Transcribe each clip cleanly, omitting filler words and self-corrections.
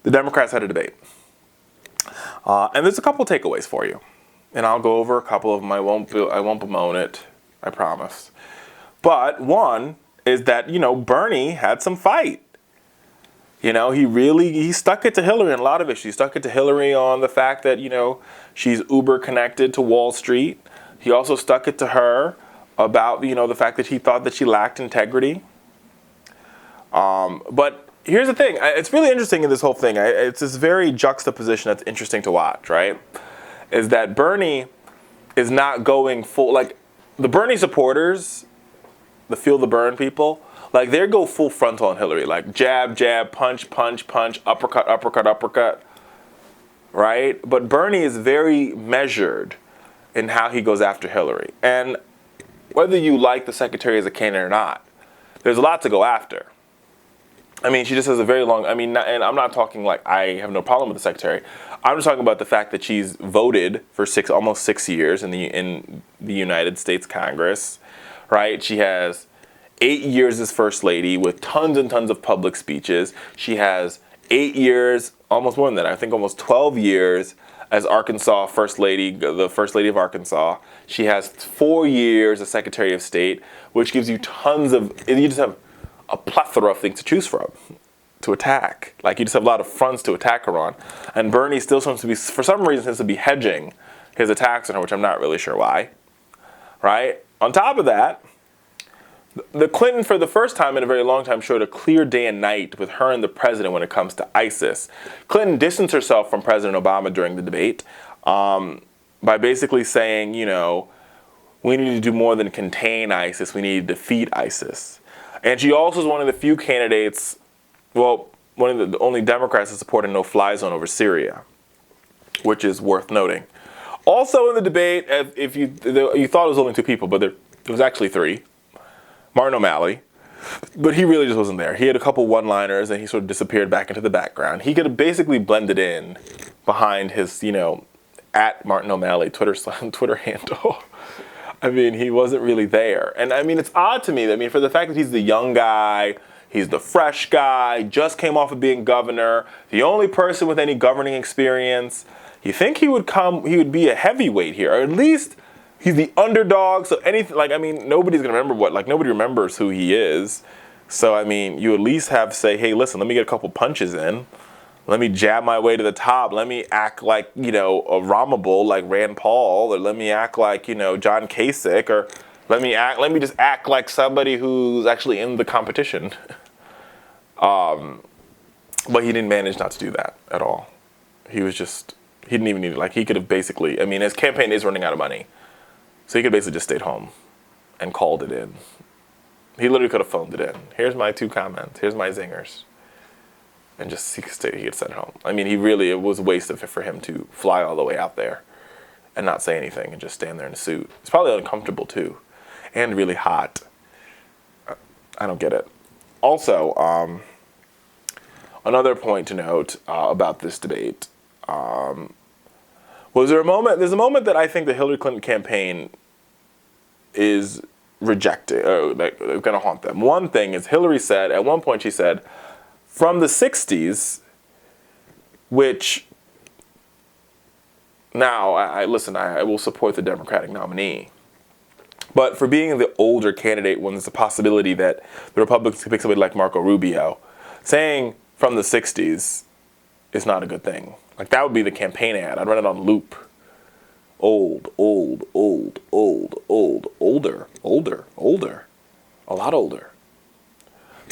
the Democrats had a debate. And there's a couple takeaways for you. And I'll go over a couple of them. I won't bemoan it, I promise. But one is that, Bernie had some fight. He stuck it to Hillary on a lot of issues. He stuck it to Hillary on the fact that, she's uber connected to Wall Street. He also stuck it to her about, the fact that he thought that she lacked integrity. But here's the thing. It's really interesting in this whole thing. It's this very juxtaposition that's interesting to watch, right? Is that Bernie is not going full, like, the Bernie supporters, the feel the burn people, like, they go full frontal on Hillary, like jab, jab, punch, punch, punch, uppercut, uppercut, uppercut, right? But Bernie is very measured in how he goes after Hillary. And whether you like the secretary as a candidate or not, there's a lot to go after. I mean, she just has a very long, and I'm not talking like I have no problem with the secretary. I'm just talking about the fact that she's voted for almost 6 years in the United States Congress, right? She has 8 years as First Lady with tons and tons of public speeches. She has 8 years, almost more than that, I think almost 12 years as Arkansas First Lady, the First Lady of Arkansas. She has 4 years as Secretary of State, which gives you you just have a plethora of things to choose from, to attack. Like, you just have a lot of fronts to attack her on. And Bernie still seems to be, for some reason, seems to be hedging his attacks on her, which I'm not really sure why, right? On top of that, the Clinton, for the first time in a very long time, showed a clear day and night with her and the president when it comes to ISIS. Clinton distanced herself from President Obama during the debate by basically saying, we need to do more than contain ISIS. We need to defeat ISIS. And she also is one of the few candidates, one of the only Democrats to support a no-fly zone over Syria, which is worth noting. Also in the debate, if you thought it was only 2 people, but there was actually 3. Martin O'Malley, but he really just wasn't there. He had a couple one-liners and he sort of disappeared back into the background. He could have basically blended in behind his, at Martin O'Malley Twitter handle. I mean, he wasn't really there. And I mean, it's odd to me. For the fact that he's the young guy, he's the fresh guy, just came off of being governor, the only person with any governing experience, you think he would be a heavyweight here, or at least he's the underdog. So anything, nobody's gonna remember nobody remembers who he is. So, you at least have say, hey, listen, let me get a couple punches in. Let me jab my way to the top. Let me act like, a Rommable like Rand Paul, or let me act like, John Kasich, or let me just act like somebody who's actually in the competition. But he didn't manage not to do that at all. He didn't even need it. He could have basically, his campaign is running out of money. So he could basically just stayed home and called it in. He literally could have phoned it in. Here's my 2 comments. Here's my zingers. And just he could send it home. It was a waste of it for him to fly all the way out there and not say anything and just stand there in a suit. It's probably uncomfortable too, and really hot. I don't get it. Also, another point to note about this debate was there's a moment that I think the Hillary Clinton campaign is rejecting, or going to haunt them. One thing is Hillary said, at one point she said, from the 60s, which now, I will support the Democratic nominee. But for being the older candidate when there's a possibility that the Republicans could pick somebody like Marco Rubio, saying from the 60s is not a good thing. That would be the campaign ad. I'd run it on loop. Old, old, old, old, old, older, older, older. A lot older.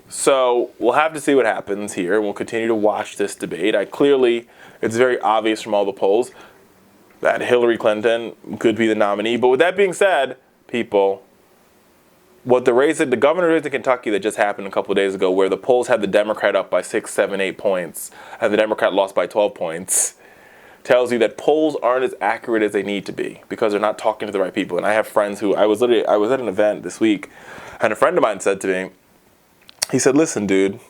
So we'll have to see what happens here. We'll continue to watch this debate. It's very obvious from all the polls that Hillary Clinton could be the nominee. But with that being said, people, the governor race in Kentucky that just happened a couple of days ago, where the polls had the Democrat up by 6, 7, 8 points, and the Democrat lost by 12 points, tells you that polls aren't as accurate as they need to be because they're not talking to the right people. And I have friends who, I was at an event this week, and a friend of mine said to me, he said, listen, dude,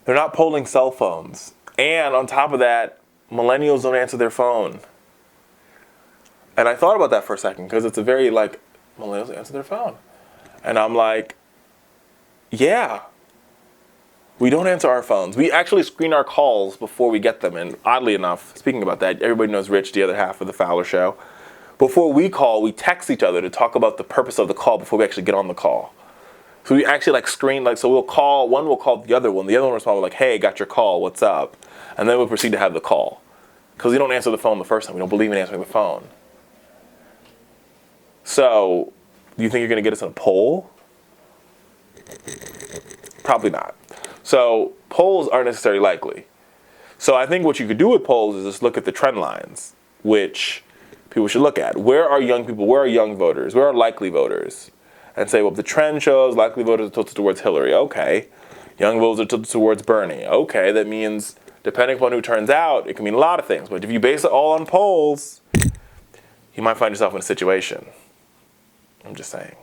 they're not polling cell phones. And on top of that, millennials don't answer their phone. And I thought about that for a second because it's a very, millennials answer their phone. And I'm like, yeah. We don't answer our phones. We actually screen our calls before we get them. And oddly enough, speaking about that, everybody knows Rich, the other half of the Fowler Show. Before we call, we text each other to talk about the purpose of the call before we actually get on the call. So we actually like screen, like, so we'll call, one will call the other one will respond with like, hey, got your call, what's up? And then we'll proceed to have the call. Because we don't answer the phone the first time. We don't believe in answering the phone. So, do you think you're going to get us in a poll? Probably not. So polls aren't necessarily likely. So I think what you could do with polls is just look at the trend lines, which people should look at. Where are young people? Where are young voters? Where are likely voters? And say, well, if the trend shows likely voters are tilted towards Hillary, okay. Young voters are tilted towards Bernie, okay. That means, depending upon who turns out, it can mean a lot of things. But if you base it all on polls, you might find yourself in a situation. I'm just saying.